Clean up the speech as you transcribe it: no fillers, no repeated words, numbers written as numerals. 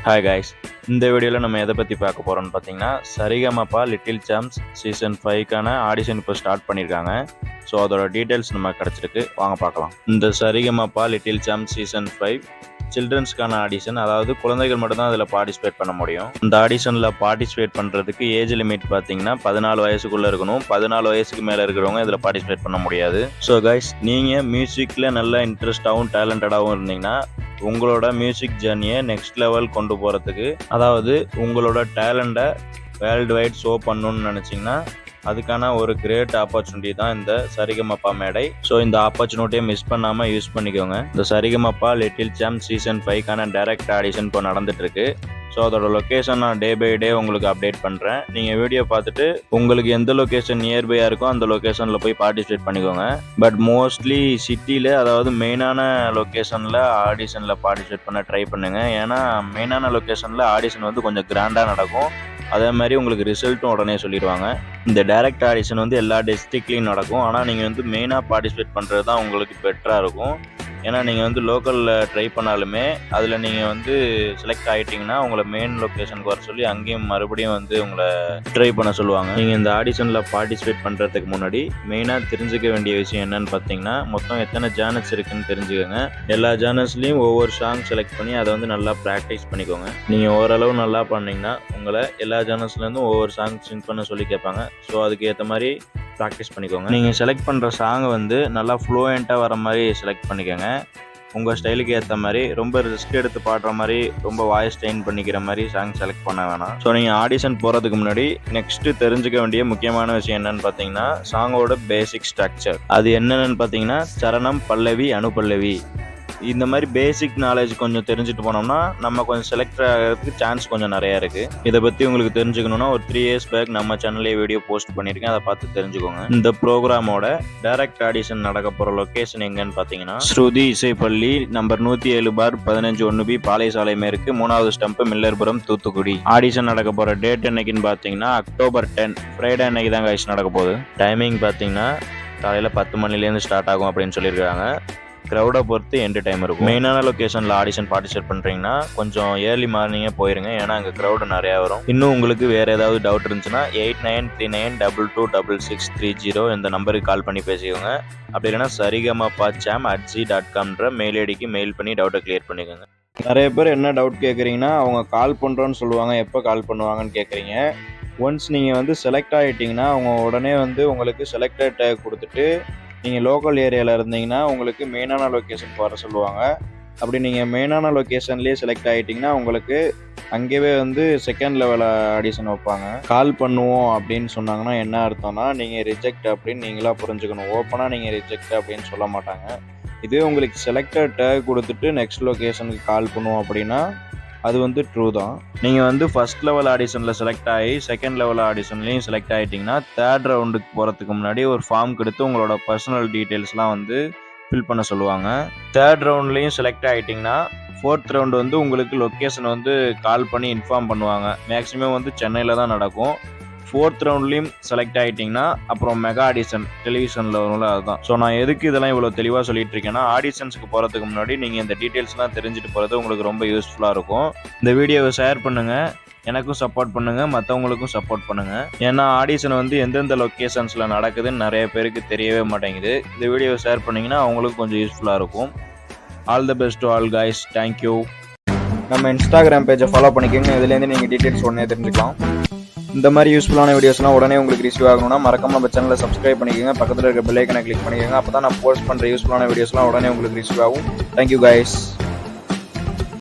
Hi guys, இந்த வீடியோவில் நம்ம எதை பற்றி பார்க்க போகிறோம்னு பார்த்தீங்கன்னா, Sa Re Ga Ma Pa little champs season 5க்கான audition இப்போ ஸ்டார்ட் பண்ணியிருக்காங்க. ஸோ அதோட டீட்டெயில்ஸ் நம்ம கிடச்சிருக்கு, வாங்க பார்க்கலாம். இந்த Sa Re Ga Ma Pa little champs season 5 சில்ட்ரன்ஸ்க்கான audition, அதாவது குழந்தைகள் மட்டும்தான் அதில் பார்ட்டிசிபேட் பண்ண முடியும். இந்த ஆடிஷனில் பார்ட்டிசிபேட் பண்ணுறதுக்கு ஏஜ் லிமிட் பார்த்தீங்கன்னா 14 வயசுக்குள்ளே இருக்கணும். 14 வயசுக்கு மேலே இருக்கிறவங்க இதில் பார்ட்டிசிபேட் பண்ண முடியாது. ஸோ கைஸ், நீங்கள் மியூசிக்கில் நல்லா இன்ட்ரெஸ்டாகவும் டேலண்டடாகவும் இருந்தீங்கன்னா உங்களோட மியூசிக் ஜர்னியை நெக்ஸ்ட் லெவல் கொண்டு போகிறதுக்கு, அதாவது உங்களோட டேலண்ட்டை வேர்ல்டு வைட் ஷோ பண்ணணும்னு நினச்சிங்கன்னா அதுக்கான ஒரு கிரேட் ஆப்பர்ச்சுனிட்டி தான் இந்த சரிகமபா மேடை. ஸோ இந்த ஆப்பர்ச்சுனிட்டியை மிஸ் பண்ணாமல் யூஸ் பண்ணிக்கோங்க. இந்த சரிகமபா லிட்டில் சாம்ப்ஸ் சீசன் 5க்கான டைரக்ட் ஆடிஷன் இப்போ நடந்துட்டு இருக்கு. ஸோ அதோட லொக்கேஷன் நான் டே பை டே உங்களுக்கு அப்டேட் பண்ணுறேன். நீங்கள் வீடியோ பார்த்துட்டு உங்களுக்கு எந்த லொக்கேஷன் நியர்பையாக இருக்கோ அந்த லொக்கேஷனில் போய் பார்ட்டிசிபேட் பண்ணிக்கோங்க. பட் மோஸ்ட்லி சிட்டியில், அதாவது மெயினான லொக்கேஷனில் ஆடிஷனில் பார்ட்டிசிபேட் பண்ண ட்ரை பண்ணுங்கள். ஏன்னா மெயினான லொக்கேஷனில் ஆடிஷன் வந்து கொஞ்சம் கிராண்டாக நடக்கும். அதே மாதிரி உங்களுக்கு ரிசல்ட்டும் உடனே சொல்லிடுவாங்க. இந்த டைரக்ட் ஆடிஷன் வந்து எல்லா டிஸ்ட்ரிக்ட்லேயும் நடக்கும். ஆனால் நீங்கள் வந்து மெயினாக பார்ட்டிசிபேட் பண்ணுறது தான் உங்களுக்கு பெட்டராக இருக்கும். ஏன்னா நீங்கள் வந்து லோக்கலில் ட்ரை பண்ணாலுமே அதில் நீங்கள் வந்து செலக்ட் ஆகிட்டிங்கன்னா உங்களை மெயின் லொக்கேஷனுக்கு வர சொல்லி அங்கேயும் மறுபடியும் வந்து உங்களை ட்ரை பண்ண சொல்லுவாங்க. நீங்கள் இந்த ஆடிஷனில் பார்ட்டிசிபேட் பண்ணுறதுக்கு முன்னாடி மெயினாக தெரிஞ்சுக்க வேண்டிய விஷயம் என்னன்னு பார்த்தீங்கன்னா, மொத்தம் எத்தனை ஜானர்ஸ் இருக்குன்னு தெரிஞ்சுக்கோங்க. எல்லா ஜானர்ஸ்லேயும் ஒவ்வொரு சாங் செலக்ட் பண்ணி அதை வந்து நல்லா ப்ராக்டிஸ் பண்ணிக்கோங்க. நீங்கள் ஓரளவு நல்லா பண்ணிங்கன்னா உங்களை எல்லா ஜானர்ஸ்லேருந்தும் ஒவ்வொரு சாங் சிங் பண்ண சொல்லி கேட்பாங்க. ஸோ அதுக்கு ஏற்ற மாதிரி ப்ராக்டிஸ் பண்ணிக்கோங்க. நீங்கள் செலக்ட் பண்ணுற சாங்கை வந்து நல்லா ஃப்ளூயண்ட்டாக வர மாதிரி செலக்ட் பண்ணிக்கோங்க. உங்கள் ஸ்டைலுக்கு ஏற்ற மாதிரி ரொம்ப ரிஸ்க் எடுத்து பாடுற மாதிரி, ரொம்ப வாய்ஸ் ஸ்ட்ரெயின் பண்ணிக்கிற மாதிரி சாங் செலக்ட் பண்ண வேணாம். ஸோ நீங்கள் ஆடிஷன் போகிறதுக்கு முன்னாடி நெக்ஸ்ட்டு தெரிஞ்சுக்க வேண்டிய முக்கியமான விஷயம் என்னன்னு பார்த்தீங்கன்னா, சாங்கோட பேசிக் ஸ்ட்ரக்சர். அது என்னென்னு பார்த்தீங்கன்னா, சரணம், பல்லவி, அனுபல்லவி. இந்த மாதிரி பேசிக் நாலேஜ் கொஞ்சம் தெரிஞ்சுட்டு போனோம்னா நம்ம கொஞ்சம் செலக்ட் ஆகிறதுக்கு சான்ஸ் கொஞ்சம் நிறையா இருக்குது. இதை பற்றி உங்களுக்கு தெரிஞ்சுக்கணுன்னா ஒரு 3 years பேக் நம்ம சேனல்லே வீடியோ போஸ்ட் பண்ணியிருக்கேன், அதை பார்த்து தெரிஞ்சுக்கோங்க. இந்த ப்ரோக்ராமோட டைரக்ட் ஆடிஷன் நடக்க போகிற லொக்கேஷன் எங்கன்னு பார்த்தீங்கன்னா, ஸ்ருதி இசைப்பள்ளி நம்பர் 107/15/1B பாளையசாலை மேற்கு 3வது ஸ்டம்ப், மில்லர்புரம், தூத்துக்குடி. ஆடிஷன் நடக்க போகிற டேட் என்னைக்குன்னு பார்த்தீங்கன்னா October 10 ஃப்ரைடே அன்னைக்கு தான் ஆடிஷன் நடக்க போகுது. டைமிங் பார்த்தீங்கன்னா காலையில் 10 மணிலேருந்து ஸ்டார்ட் ஆகும் அப்படின்னு சொல்லியிருக்காங்க. க்ரௌடை பொறுத்து எண்டு டைம் இருக்கும். மெயினான லொக்கேஷனில் ஆடிஷன் பார்ட்டிசிபேட் பண்ணுறீங்கன்னா கொஞ்சம் ஏர்லி மார்னிங்கே போயிருங்க, ஏன்னா அங்கே க்ரௌடு நிறையா வரும். இன்னும் உங்களுக்கு வேறு ஏதாவது டவுட் இருந்துச்சுன்னா 8939226630 இந்த நம்பருக்கு கால் பண்ணி பேசிக்கோங்க. அப்படி இல்லைன்னா sarigamapaacham@gmail.com மெயில் ஐடிக்கு மெயில் பண்ணி டவுட்டை கிளியர் பண்ணிக்கோங்க. நிறைய பேர் என்ன டவுட் கேட்குறீங்கன்னா, அவங்க கால் பண்ணுறோன்னு சொல்லுவாங்க, எப்போ கால் பண்ணுவாங்கன்னு கேட்குறீங்க. ஒன்ஸ் நீங்கள் வந்து செலக்ட் ஆகிட்டிங்கன்னா அவங்க உடனே வந்து உங்களுக்கு செலக்டட் டேக் கொடுத்துட்டு, நீங்கள் லோக்கல் ஏரியாவில் இருந்தீங்கன்னா உங்களுக்கு மெயினான லொக்கேஷனுக்கு வர சொல்லுவாங்க. அப்படி நீங்கள் மெயினான லொக்கேஷன்லேயே செலக்ட் ஆகிட்டிங்கன்னா உங்களுக்கு அங்கேயே வந்து செகண்ட் லெவல் ஆடிஷன் வைப்பாங்க. கால் பண்ணுவோம் அப்படின்னு சொன்னாங்கன்னா என்ன அர்த்தம்னா, நீங்கள் ரிஜெக்ட் அப்படின்னு நீங்களாக புரிஞ்சுக்கணும். ஓப்பனாக நீங்கள் ரிஜெக்ட் அப்படின்னு சொல்ல மாட்டாங்க. இதே உங்களுக்கு செலக்டட் டேக் கொடுத்துட்டு நெக்ஸ்ட் லொக்கேஷனுக்கு கால் பண்ணுவோம் அப்படின்னா அது வந்து ட்ரூ தான். நீங்கள் வந்து ஃபர்ஸ்ட் லெவல் ஆடிஷனில் செலக்ட் ஆகி செகண்ட் லெவல் ஆடிஷன்லேயும் செலக்ட் ஆகிட்டிங்கன்னா தேர்ட் ரவுண்டுக்கு போகிறதுக்கு முன்னாடி ஒரு ஃபார்ம் கொடுத்து உங்களோட பர்சனல் டீட்டெயில்ஸ்லாம் வந்து ஃபில் பண்ண சொல்லுவாங்க. தேர்ட் ரவுண்ட்லேயும் செலக்ட் ஆகிட்டிங்கன்னா ஃபோர்த் ரவுண்டு வந்து உங்களுக்கு லொக்கேஷன் வந்து கால் பண்ணி இன்ஃபார்ம் பண்ணுவாங்க. மேக்ஸிமம் வந்து சென்னையில் தான் நடக்கும். ஃபோர்த் ரவுண்ட்லேயும் செலக்ட் ஆகிட்டிங்கன்னா அப்புறம் மெகா ஆடிஷன் டெலிவிஷனில் வரும்ல, அதுதான். ஸோ நான் எதுக்கு இதெல்லாம் இவ்வளோ தெளிவாக சொல்லிட்டு இருக்கேன்னா, ஆடிஷன்ஸுக்கு போகிறதுக்கு முன்னாடி நீங்கள் இந்த டீட்டெயில்ஸ்லாம் தெரிஞ்சுட்டு போகிறது உங்களுக்கு ரொம்ப யூஸ்ஃபுல்லாக இருக்கும். இந்த வீடியோவை ஷேர் பண்ணுங்கள், எனக்கும் சப்போர்ட் பண்ணுங்கள், மற்றவங்களுக்கும் சப்போர்ட் பண்ணுங்கள். ஏன்னா ஆடிஷன் வந்து எந்தெந்த லொக்கேஷன்ஸில் நடக்குதுன்னு நிறைய பேருக்கு தெரியவே மாட்டேங்குது. இந்த வீடியோவை ஷேர் பண்ணிங்கன்னா அவங்களுக்கு கொஞ்சம் யூஸ்ஃபுல்லாக இருக்கும். All the best to all guys. Thank you. நம்ம இன்ஸ்டாகிராம் பேஜை ஃபாலோ பண்ணிக்கோங்க, இதுலேருந்து நீங்கள் டீட்டெயில்ஸ் உடனே தெரிஞ்சுக்கலாம். இந்த மாதிரி யூஸ்ஃபுல்லான வீடியோஸ்லாம் உடனே உங்களுக்கு ரிசீவ் ஆகணும்னா மறக்காம நம்ம சேனலை சப்ஸ்கிரைப் பண்ணிக்கோங்க. பக்கத்தில் இருக்க பெல் ஐக்கனை கிளிக் பண்ணிக்கோங்க. அப்போ தான் நான் போஸ்ட் பண்ணுற யூஸ்ஃபுல்லான வீடியோஸ்லாம் உடனே உங்களுக்கு ரிசீவ் ஆகும். Thank you guys.